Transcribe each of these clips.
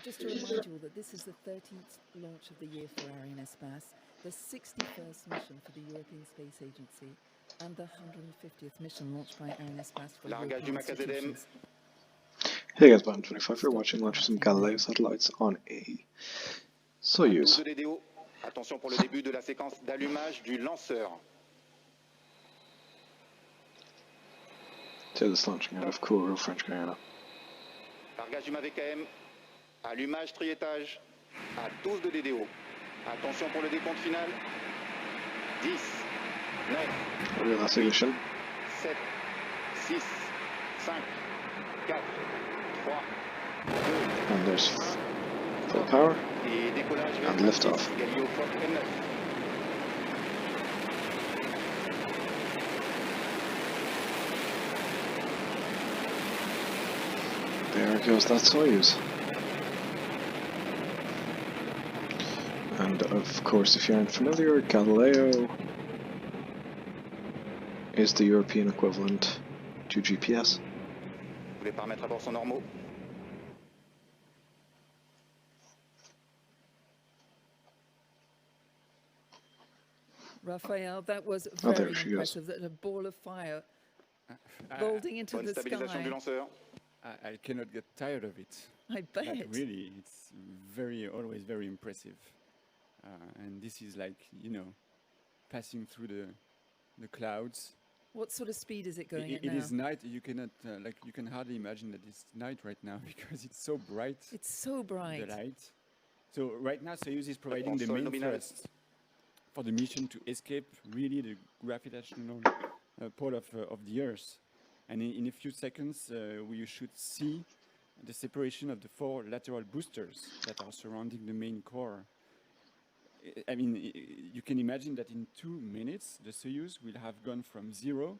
just to remind you all that this is the 13th launch of the year for Arianespace, the 61st mission for the European Space Agency, and the 150th mission launched by Arianespace for European institutions. Hey guys, Bottom25, you're watching launches from Galileo satellites on a Soyuz. Attention pour le début de la séquence d'allumage du lanceur. So this launching out of Kourou, French Guiana. Largage du VKM, allumage triétage à 12 de DDO. Attention pour le décompte final. 10, 9, Last ignition. 7, 6, 5, 4, 3, 2, And there's full power et décollage vers and liftoff. Galileo M9. There goes that Soyuz. And of course, if you aren't familiar, Galileo is the European equivalent to GPS. Les paramètres à bord sont normaux. Raphael, that was Oh, very there she impressive. That a ball of fire rolling into Bonne the stabilisation du sky. lanceur. I cannot get tired of it. I bet. Like, really, it's always very impressive. And this is like, you know, passing through the clouds. What sort of speed is it going at It now? is night. You cannot, you can hardly imagine that it's night right now because it's so bright. It's so bright. The light. So right now, Soyuz is providing the Sol main nominal. thrust for the mission to escape really the gravitational pull of the Earth. And in a few seconds, we should see the separation of the 4 lateral boosters that are surrounding the main core. I mean, you can imagine that in 2 minutes, the Soyuz will have gone from 0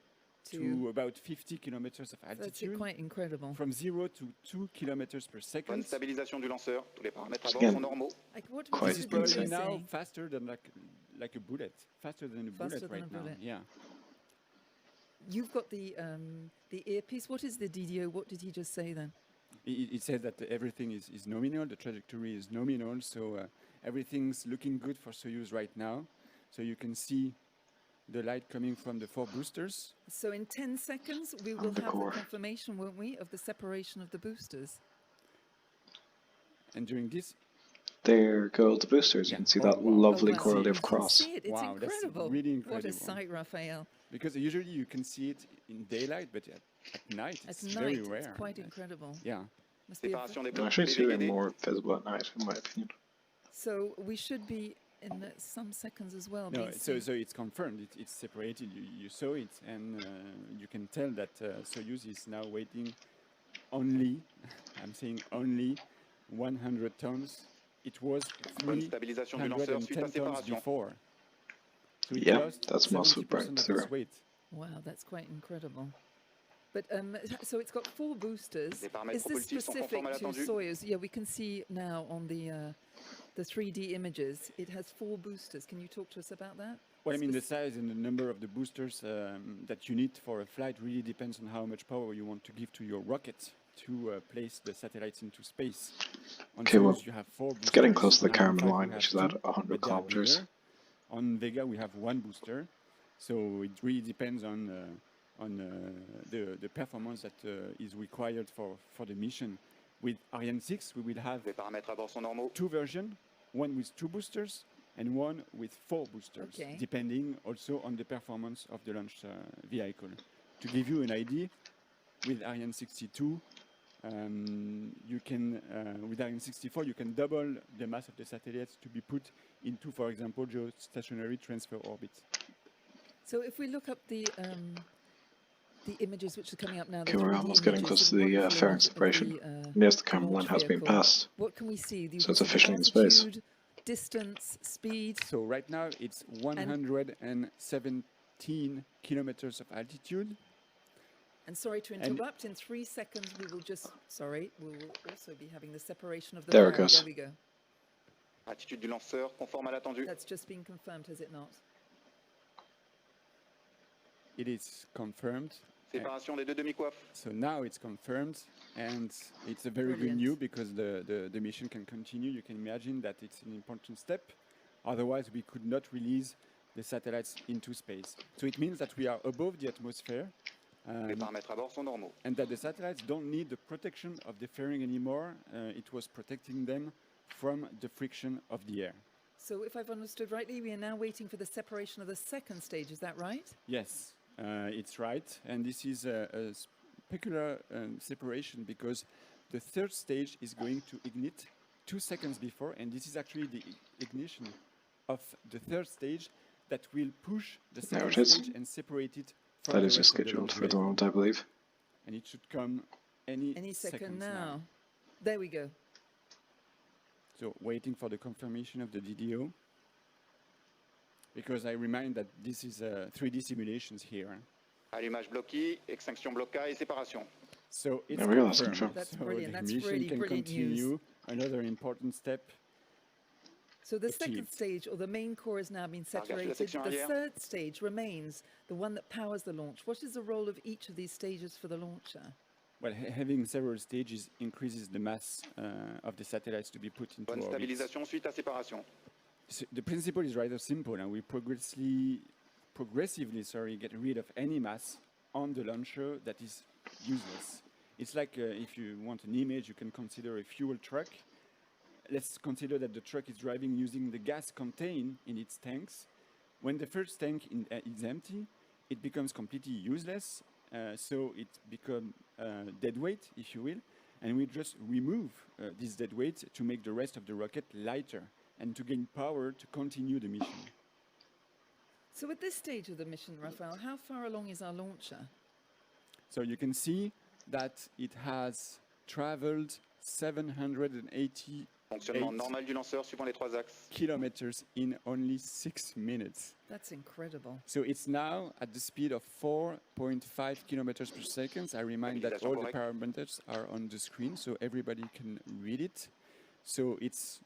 to about 50 kilometers of altitude. That's quite incredible. From 0 to 2 kilometers per second. Bonne stabilisation du lanceur. Tous les paramètres à bord Again, sont normaux. Like what quite was This is the probably DJ now saying? faster than like a bullet. Faster than a Faster bullet than right a now. bullet. Yeah. You've got the earpiece. What is the DDO? What did he just say then? It says that everything is nominal, the trajectory is nominal, so everything's looking good for Soyuz right now. So you can see the light coming from the 4 boosters. So in 10 seconds, we will the have core. the confirmation, won't we, of the separation of the boosters? And during this, There go the boosters. You Yeah. can see Oh, that wow. lovely Oh, wow. correlative You can cross. see it. It's Wow, that's incredible. really What a incredible. sight, Raphael. because usually you can see it in daylight, but at night At it's night, very it's rare. quite incredible. Yeah. Must be a Séparation des It blocs actually seems BVD. more visible at night, in my opinion. So we should be in some seconds as well. No, BC. so it's confirmed. It's separated. You saw it, and you can tell that Soyuz is now waiting only. I'm saying only 100 tons. It was Bonne stabilisation du lanceur suite à 310 tons séparation. before. So it Yeah, lost that's mostly 70% of its breakthrough. weight. Wow, that's quite incredible. But so it's got 4 boosters. Les paramètres Is this propulsifs sont specific conformes à to l'attendu. Soyuz? Yeah, we can see now on the 3D images, it has 4 boosters. Can you talk to us about that? Well, I mean, the size and the number of the boosters that you need for a flight really depends on how much power you want to give to your rocket to place the satellites into space. On Okay, well, Soyuz, you have 4 boosters. getting close to the On Kármán Ariane 5 line, we which have is at 2, 100 but they are kilometers. bigger. On Vega, we have 1 booster. So it really depends on the performance that is required for the mission. With Ariane 6, we will have Les paramètres à bord sont normaux. 2 versions, one with 2 boosters and one with 4 boosters, Okay. depending also on the performance of the launch vehicle. To give you an idea, with Ariane 62, you can, with Ariane 64, you can double the mass of the satellites to be put into, for example, geostationary transfer orbit. So if we look up the images which are coming up now, the Okay, we're 3D almost getting images, close to the the wonderful fairing image of separation. the, Yes, the Kármán launch line has been vehicle. passed. What can we see? You So can it's see the officially in space. altitude, distance, speed. So right now it's 117 kilometers of altitude. And sorry to And- interrupt, in 3 seconds we will just, we will also be having the separation of the There it fire. goes. There we go. Attitude du lanceur conforme à l'attendu. That's just been confirmed, has it not? It is confirmed. Séparation des 2 demi-coiffes. So now it's confirmed. and it's a very good news because the mission can continue. You can imagine that it's an important step. Otherwise, we could not release the satellites into space. So it means that we are above the atmosphere, Les paramètres à bord sont normaux. and that the satellites don't need the protection of the fairing anymore. It was protecting them from the friction of the air. So if I've understood rightly, we are now waiting for the separation of the second stage, is that right? Yes, it's right. And this is a peculiar separation because the third stage is going to ignite 2 seconds before, and this is actually the ignition of the third stage that will push the There second it is. stage and separate it from That the is rest of the scheduled launch for the vehicle. moment, I believe. And it should come any Second seconds now. There we go. So waiting for the confirmation of the DDO. Because I remind that this is 3D simulations here. Allumage bloqué, extinction bloca et séparation. So it's There we go, that's confirmed. confirmed. That's So brilliant. the That's mission really can brilliant continue. news. Another important step. So the second Achieved. stage, or the main core, has now been Largage de la separated. section The arrière. third stage remains the one that powers the launch. What is the role of each of these stages for the launcher? Well, having several stages increases the mass of the satellites to be put into Bonne orbit. stabilisation suite à séparation. So the principle is rather simple, and we progressively get rid of any mass on the launcher that is useless. It's like if you want an image, you can consider a fuel truck. Let's consider that the truck is driving using the gas contained in its tanks. When the first tank is empty, it becomes completely useless, so it becomes dead weight, if you will, and we just remove this dead weight to make the rest of the rocket lighter and to gain power to continue the mission. So at this stage of the mission, Raphael, how far along is our launcher? So you can see that it has traveled 780 Fonctionnement 8 normal du lanceur suivant les 3 axes. kilometers in only 6 minutes. That's incredible. So it's now at the speed of 4.5 kilometers per second. I remind that all the parameters are on the screen so everybody can read it. So it's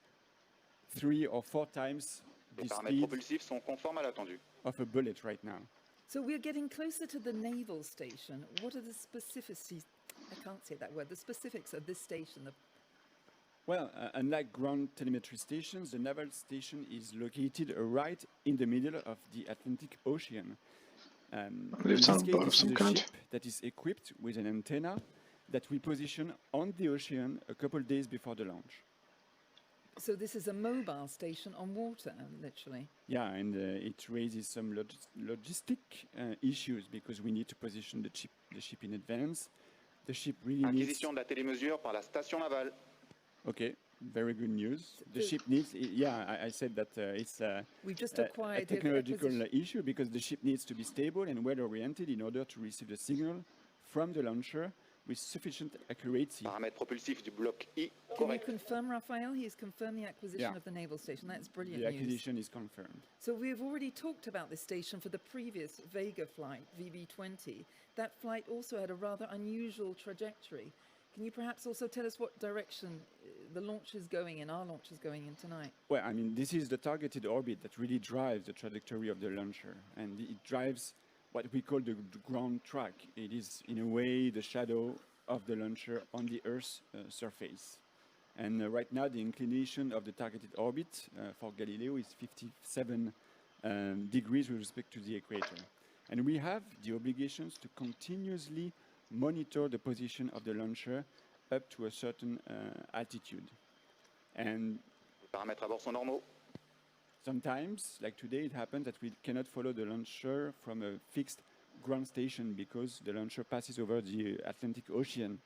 3 or 4 times Les the paramètres speed propulsifs sont conformes à l'attendu. of a bullet right now. So we're getting closer to the naval station. What are the specificities? I can't say that word. The specifics of this station. Well, unlike ground telemetry stations, the naval station is located right in the middle of the Atlantic Ocean. In believe it's this on a case, boat of this is some a kind. ship that is equipped with an antenna that we position on the ocean a couple days before the launch. So this is a mobile station on water, literally. Yeah, and it raises some logistic issues because we need to position the ship in advance. The ship really needs... Acquisition de la télémesure par la station navale. Okay, very good news. The ship needs... Yeah, I said that it's We've just a acquired technological the issue because the ship needs to be stable and well-oriented in order to receive the signal from the launcher with sufficient accuracy. Paramètres propulsifs du bloc I Can you correct. confirm, Raphael? He's confirmed the acquisition Yeah. of the naval station. That's brilliant The news. acquisition is confirmed. So we've already talked about this station for the previous Vega flight, VB20. That flight also had a rather unusual trajectory. Can you perhaps also tell us what direction the launch is going in, our launch is going in tonight? Well, I mean, this is the targeted orbit that really drives the trajectory of the launcher, and it drives what we call the ground track. It is, in a way, the shadow of the launcher on the Earth's surface. And right now, the inclination of the targeted orbit for Galileo is 57 degrees with respect to the equator. And we have the obligations to continuously monitor the position of the launcher up to a certain altitude. And Les paramètres à bord sont normaux. sometimes, like today, it happens that we cannot follow the launcher from a fixed ground station because the launcher passes over the Atlantic Ocean,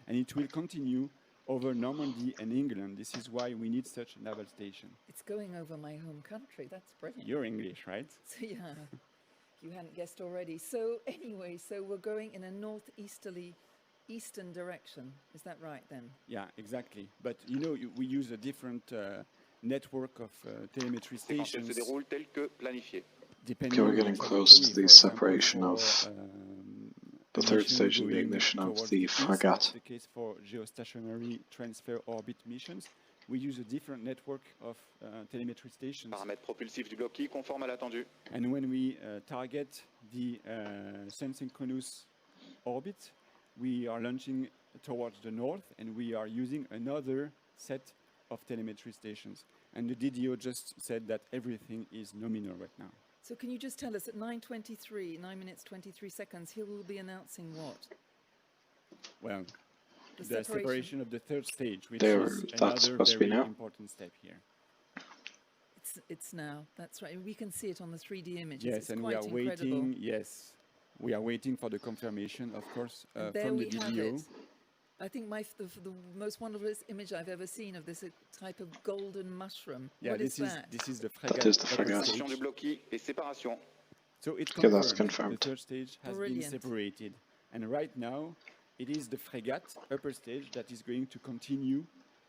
and it will continue over Normandy and England. This is why we need such a naval station. It's going over my home country. That's brilliant. You're English, right? So, yeah, you hadn't guessed already. So anyway, so we're going in a eastern direction. Is that right then? Yeah, exactly. But you know, we use a different network of telemetry Séquence se stations. déroule tel que planifié. Depending Okay, we're on getting the close to trajectory, the for example, separation for, of the a third mission stage and the going ignition of towards the east, Frigate. that's the case for geostationary transfer orbit missions. We use a different network of telemetry stations. Paramètres propulsifs du bloc I conformes à l'attendu. And when we target the sun-synchronous orbit, we are launching towards the north, and we are using another set of telemetry stations. And the DDO just said that everything is nominal right now. So can you just tell us at 9:23, 9 minutes 23 seconds, he will be announcing what? Well, The the separation of the third stage, which There, is that's another supposed to be very now. important step here. It's now. That's right. We can see it on the 3D images. Yes, it's and we quite are incredible. waiting. Yes, we are waiting for the confirmation, of course, And there from the we have DDO. it. I think the most wonderful image I've ever seen of this type of golden mushroom. Yeah, What is this is that? this is the That frigate is the upper frigate. stage. Station du bloquis et séparation. So it's Okay, that's confirmed. confirmed. The third stage has Brilliant. been separated, and right now it is the frigate upper stage that is going to continue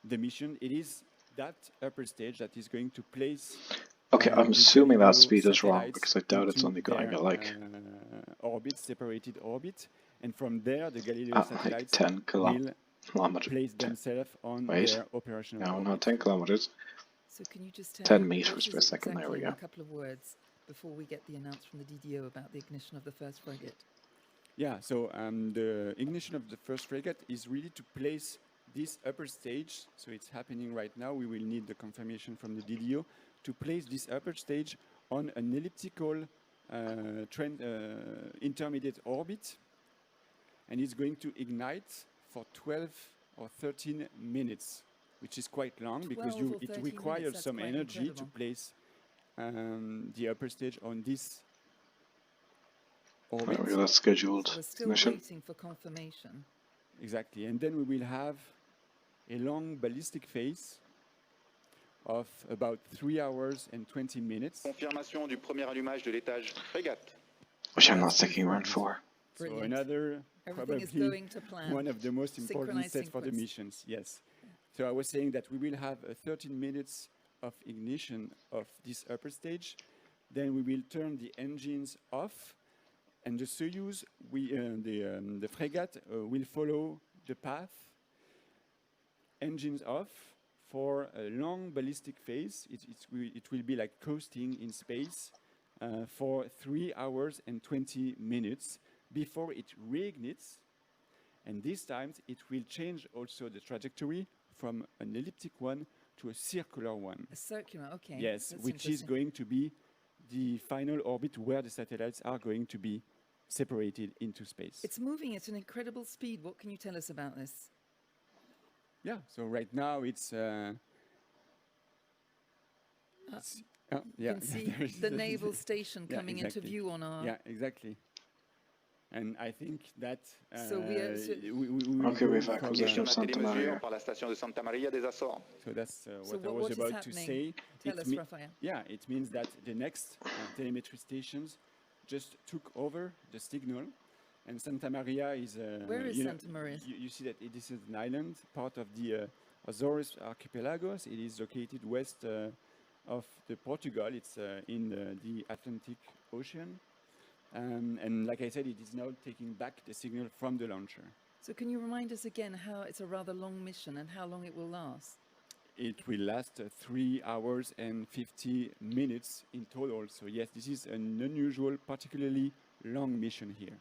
the mission. It is that upper stage that is going to place. Okay, I'm the assuming that Galileo speed is wrong satellites because I doubt it's into only going their, at like orbit, separated orbit, and from there the Galileo like satellites 10 will kilometers. place themselves on Wait. their operational No, orbit. not 10 kilometers. So can you just tell 10 me meters what is per it second, there we exactly in go. a couple of words before we get the announcement from the DDO about the ignition of the first frigate? Yeah, so the ignition of the first frigate is really to place this upper stage. So it's happening right now. We will need the confirmation from the DDO to place this upper stage on an elliptical intermediate orbit, and it's going to ignite for 12 or 13 minutes, which is quite long because 12 or it 13 requires minutes, that's some quite energy to incredible. place the upper stage on this There orbit. we go, that's scheduled So we're still ignition. waiting for confirmation. Exactly, and then we will have a long ballistic phase of about 3 hours and 20 minutes. Confirmation du premier allumage de l'étage frégate. Which I'm not That's sticking around confirmed. for. So Brilliant. another, Everything is probably going to plan. one of the most important Synchronized steps for the sequence. missions, yes. So I was saying that we will have 13 minutes of ignition of this upper stage. Then we will turn the engines off, and the Soyuz, the frigate, will follow the path. Engines off for a long ballistic phase. It will be like coasting in space for 3 hours and 20 minutes before it reignites. And this time it will change also the trajectory from an elliptic one to a circular one. A circular, okay. Yes, That's which is interesting. going to be the final orbit where the satellites are going to be separated into space. It's moving at an incredible speed. What can you tell us about this? Yeah, so right now it's... You can see there is the naval station Yeah, coming exactly. into view on our... Yeah, exactly. And I think that So we are- so- we will Okay, go we've from, acquisition of On a Santa télémesure Maria. par la station de Santa Maria des Açores. So that's So what I what was is about to happening? say. Tell It us, me- Raphael. Yeah, it means that the next telemetry stations just took over the signal, and Santa Maria is. Where is you know, Santa Maria? You see that this is an island, part of the Azores archipelagos. It is located west of the Portugal. It's in the Atlantic Ocean. And like I said, it is now taking back the signal from the launcher. So can you remind us again how it's a rather long mission and how long it will last? It will last 3 hours and 50 minutes in total. So yes, this is an unusual, particularly long mission here.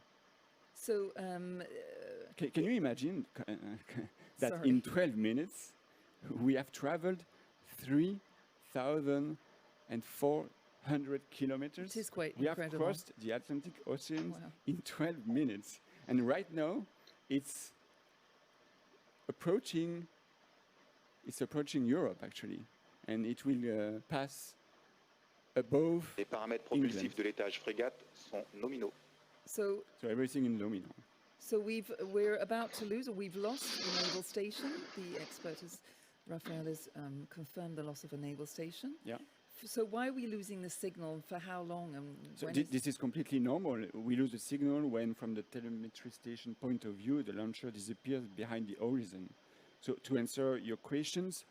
So, Can you imagine that Sorry. in 12 minutes we have traveled 3,400 kilometers? It is quite We have incredible. crossed the Atlantic Ocean Wow. in 12 minutes. And right now it's approaching Europe actually. And it will pass above, Les paramètres propulsifs England. de l'étage frégate sont nominaux. so, so everything in nominal. so we're about to lose, or we've lost the naval station. The expert Raphael has confirmed the loss of a naval station. Yeah. So why are we losing the signal? For how long? And So when this is completely normal. We lose the signal when, from the telemetry station point of view, the launcher disappears behind the horizon. So to answer your questions,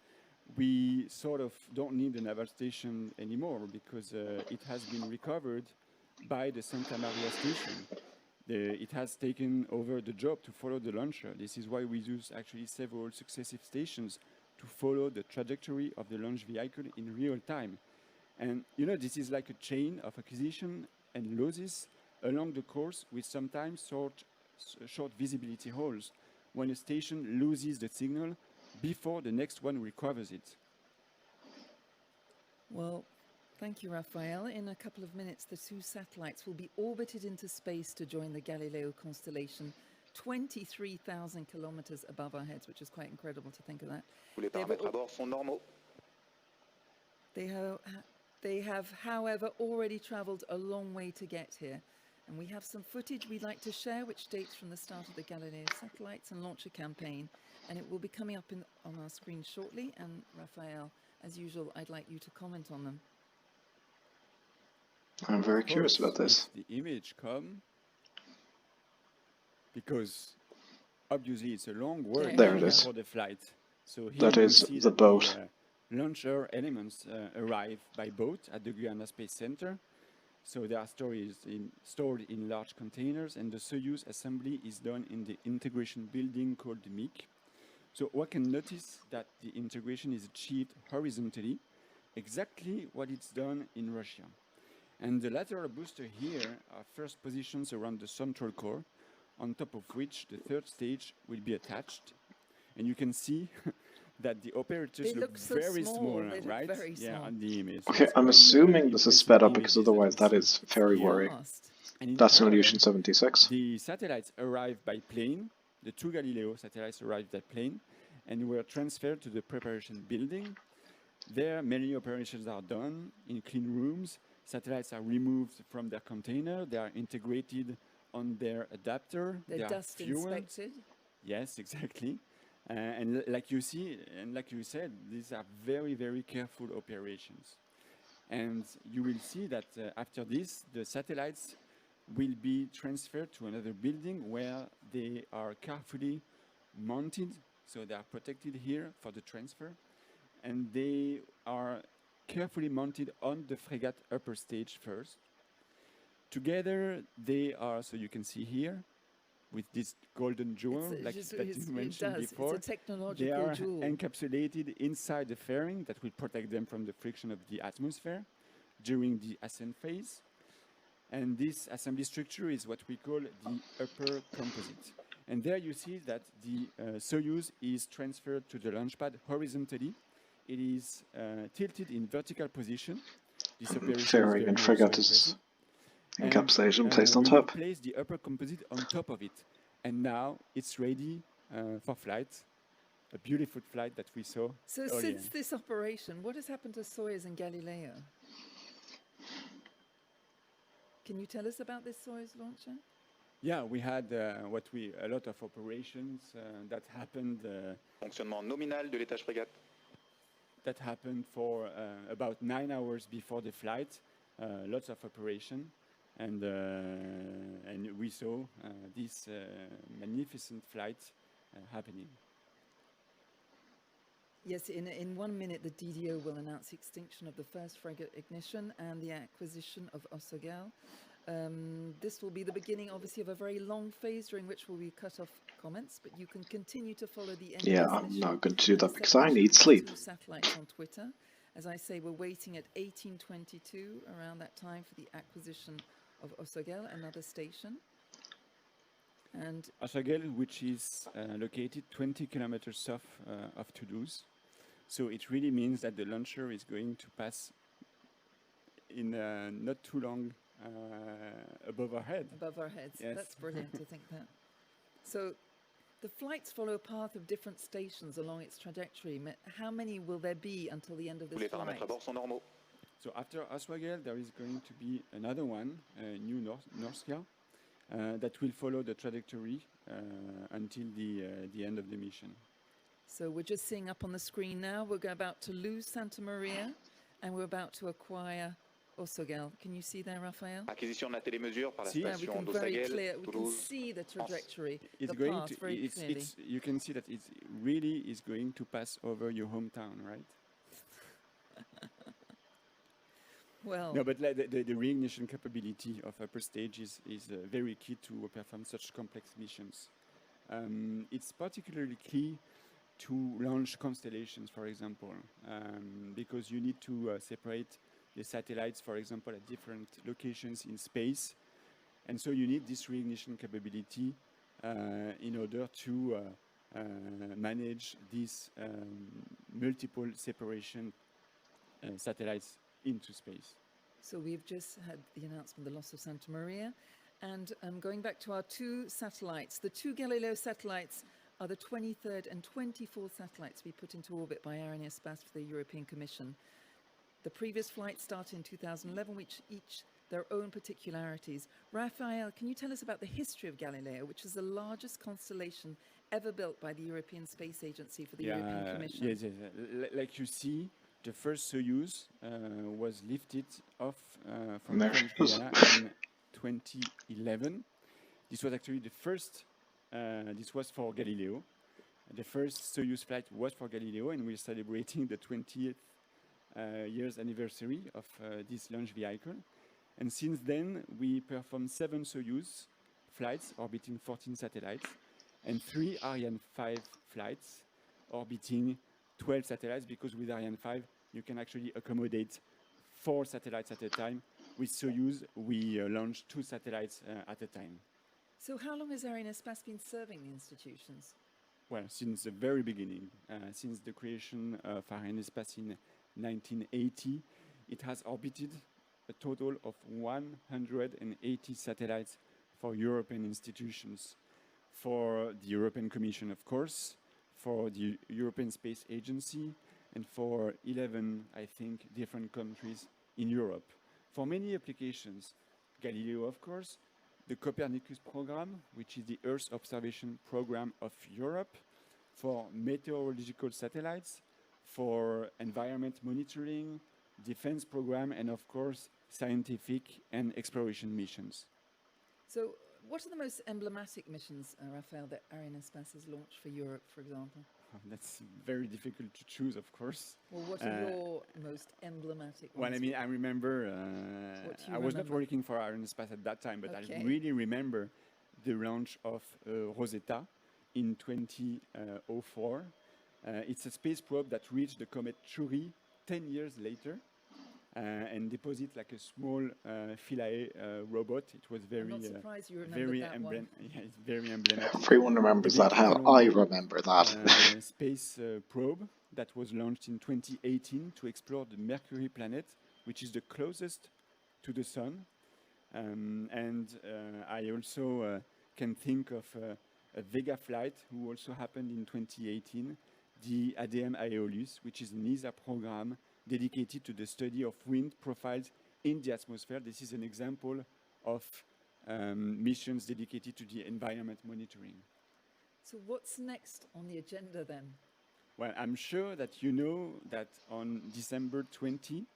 we sort of don't need the naval station anymore because it has been recovered by the Santa Maria station. It has taken over the job to follow the launcher. This is why we use actually several successive stations to follow the trajectory of the launch vehicle in real time. And you know, this is like a chain of acquisition and losses along the course with sometimes short visibility holes. when a station loses the signal before the next one recovers it. Well, thank you, Raphael. In a couple of minutes, the two satellites will be orbited into space to join the Galileo constellation, 23,000 kilometers above our heads, which is quite incredible to think of that. Tous les paramètres à bord sont normaux. They have, however, already traveled a long way to get here. And we have some footage we'd like to share, which dates from the start of the Galileo satellites and launcher campaign. And it will be coming up on our screen shortly. And Raphael, as usual, I'd like you to comment on them. I'm very curious about this. The image come because obviously it's a long work There it is. for the flight. So here That you is see the that boat. The launcher elements arrive by boat at the Guyana Space Center. So they are stored in large containers, and the Soyuz assembly is done in the integration building called the MIC. So one can notice that the integration is achieved horizontally, exactly what it's done in Russia. And the lateral booster here are first positions around the central core, on top of which the third stage will be attached. And you can see that the operators look so very small, small, they look right? very Yeah, small. on the image. Okay, It's I'm quite, assuming this is sped up because impression otherwise that images is very Yeah. worrying. Fast. And in That's an parallel, Illusion 76. the satellites arrived by plane. The two Galileo satellites arrived by plane and were transferred to the preparation building. There, many operations are done in clean rooms. Satellites are removed from their container. They are integrated on their adapter. They're they are dust fueled. inspected. Yes, exactly. Like you see, and like you said, these are very, very careful operations. And you will see that after this, the satellites will be transferred to another building where they are carefully mounted. So they are protected here for the transfer. And they are carefully mounted on the Frigate upper stage first. Together, they are, so you can see here, with this golden jewel, that you mentioned before. It's a technological they are jewel. encapsulated inside the fairing that will protect them from the friction of the atmosphere during the ascent phase. And this assembly structure is what we call the upper composite. And there you see that the Soyuz is transferred to the launch pad horizontally. It is tilted in vertical position. This operation is Fairing very and also Frigate is impressive. encapsulation placed on we will top. place the upper composite on top of it. And now it's ready for flight. A beautiful flight that we saw So earlier. since this operation, what has happened to Soyuz and Galileo? Can you tell us about this Soyuz launcher? Yeah, we had a lot of operations that happened. Fonctionnement nominal de l'étage frégate. That happened for about 9 hours before the flight. Lots of operation, and we saw this magnificent flight happening. Yes, in 1 minute, the DDO will announce the extinction of the first frigate ignition and the acquisition of Soyuz. This will be the beginning, obviously, of a very long phase during which we will cut off comments, but you can continue to follow the end Yeah, of this I'm mission not going to do and that the because I separation need of the sleep. two satellites on Twitter. As I say, we're waiting at 1822, around that time, for the acquisition of Soyuz, another station. And Soyuz, which is located 20 kilometers south of Toulouse. So it really means that the launcher is going to pass in not too long above our head. above our heads. Yes. That's brilliant to think that. So the flights follow a path of different stations along its trajectory. How many will there be until the end of Tous this les paramètres à flight? bord sont normaux. So after Soyuz, there is going to be another one, New Norcia, that will follow the trajectory until the end of the mission. So we're just seeing up on the screen now, we're about to lose Santa Maria and we're about to acquire Soyuz. Can you see there, Raphael? Acquisition de la télémesure par la Si. Yeah, we station can we can Toulouse. see the trajectory, It's the going path to. very clearly. You can see that it really is going to pass over your hometown, right? Well, No, but like the reignition capability of upper stage is very key to perform such complex missions. It's particularly key to launch constellations, for example, because you need to separate the satellites, for example, at different locations in space. And so you need this reignition capability in order to manage these multiple separation satellites into space. So we've just had the announcement, the loss of Santa Maria. And going back to our two satellites, the two Galileo satellites are the 23rd and 24th satellites to be put into orbit by Arianespace for the European Commission. The previous flights started in 2011, which each their own particularities. Raphael, can you tell us about the history of Galileo, which is the largest constellation ever built by the European Space Agency for the European Commission? Yes. Like you see, the first Soyuz was lifted off from French Guiana in 2011. This was actually the first, this was for Galileo. The first Soyuz flight was for Galileo, and we're celebrating the 20th years anniversary of this launch vehicle. And since then, we performed 7 Soyuz flights orbiting 14 satellites, and 3 Ariane 5 flights orbiting 12 satellites, because with Ariane 5, you can actually accommodate 4 satellites at a time. With Soyuz, we launched 2 satellites at a time. So how long has Arianespace been serving the institutions? Well, since the very beginning, since the creation of Arianespace in 1980, it has orbited a total of 180 satellites for European institutions, for the European Commission, of course, for the European Space Agency, and for 11, I think, different countries in Europe. For many applications, Galileo, of course, the Copernicus program, which is the Earth observation program of Europe, for meteorological satellites, for environment monitoring, defense program, and of course, scientific and exploration missions. So what are the most emblematic missions, Raphael, that Arianespace has launched for Europe, for example? That's very difficult to choose, of course. Well, what are your most emblematic ones? Well, I mean, I remember, I was not working for Arianespace at that time, but I really remember the launch of Rosetta in 2004. It's a space probe that reached the comet Chury 10 years later and deposit like a small Philae robot. It was very, I'm not surprised you remember very that one. Yeah, it's very emblematic. Everyone remembers that. Hell, I remember that. Space probe that was launched in 2018 to explore the Mercury planet, which is the closest to the Sun. And I also can think of a Vega flight, who also happened in 2018, the ADM Aeolus, which is an ESA program dedicated to the study of wind profiles in the atmosphere. This is an example of missions dedicated to the environment monitoring. So what's next on the agenda then? Well, I'm sure that you know that on December 20,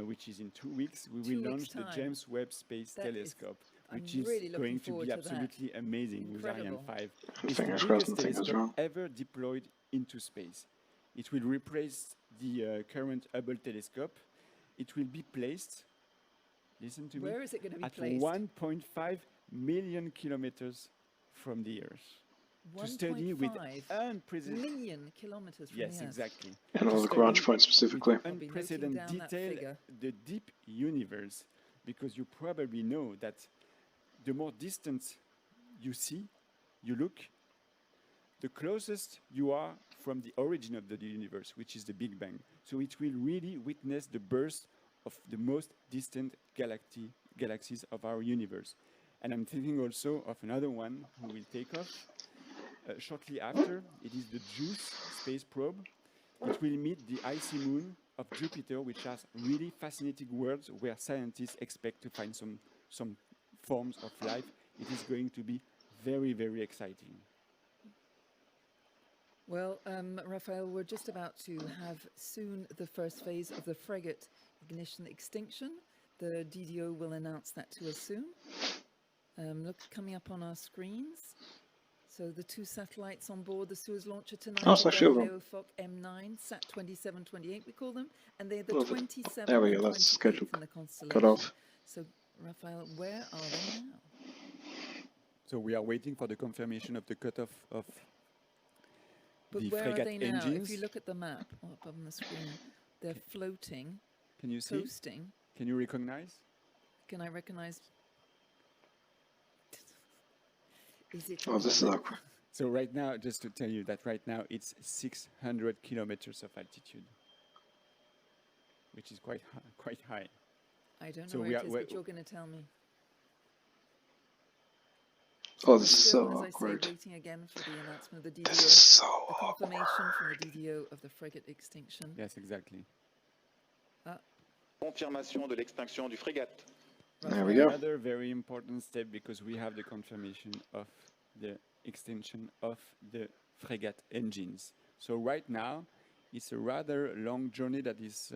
which is in 2 weeks, we will launch the James Webb Space Telescope, which is really going to be absolutely amazing with Ariane 5. It's Fingers the crossed, biggest fingers telescope wrong. ever deployed into space. It will replace the current Hubble telescope. It will be placed, listen to me, Where is it going to be at placed? 1.5 million kilometers from the Earth. To study with 1.5 million kilometers from the Earth. Yes, exactly. And all the garage points specifically. With unprecedented detail, the deep universe, because you probably know that the more distant you see, you look, the closest you are from the origin of the universe, which is the Big Bang. So it will really witness the birth of the most distant galaxies of our universe. And I'm thinking also of another one who will take off shortly after. It is the JUICE space probe. It will meet the icy moon of Jupiter, which has really fascinating worlds where scientists expect to find some forms of life. It is going to be very, very exciting. Well, Raphael, we're just about to have soon the first phase of the Frigate ignition extinction. The DDO will announce that to us soon. Look, coming up on our screens. So the 2 satellites on board the Suez launcher tonight, Oh, it's actually Galileo Foc M9, Sat 2728 we call them, and they're the 27th There we and go, that's 28th scheduled in the constellation. cut off. So, Raphael, where are they now? So we are waiting for the confirmation of the cutoff of But the where Frigate are they now? engines. If you look at the map up on the screen, they're floating, Can you see? coasting. Can you recognize? Can I recognize? Is it? Oh, this is awkward. So right now, just to tell you that right now it's 600 kilometers of altitude, which is quite high. I don't know So where we it are- is, we're- but you're going to tell me. Oh, We're this is still, so as I awkward. say, waiting again for the announcement of the This is DDO, so the confirmation awkward. from the DDO of the frigate extinction. Yes, exactly. Confirmation de l'extinction du Frigate. There we go. Another very important step, because we have the confirmation of the extension of the Frigate engines. So right now, it's a rather long journey that is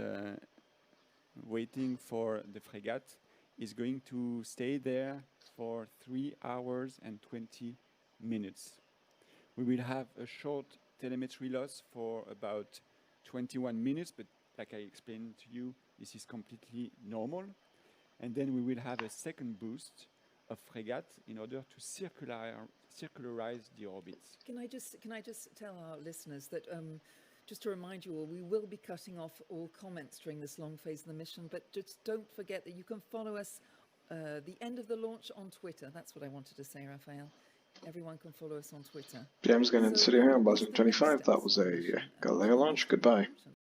waiting for the Frigate. Is going to stay there for 3 hours and 20 minutes. We will have a short telemetry loss for about 21 minutes, but like I explained to you, this is completely normal. And then we will have a second boost of Frigate in order to circularize the orbits. Can I just tell our listeners that, just to remind you all, we will be cutting off all comments during this long phase of the mission, but just don't forget that you can follow us the end of the launch on Twitter. That's what I wanted to say, Raphael. Everyone can follow us on Twitter. James going to So, sit here on what's Boston the next 25. That steps was of the a mission? Galileo launch. Goodbye.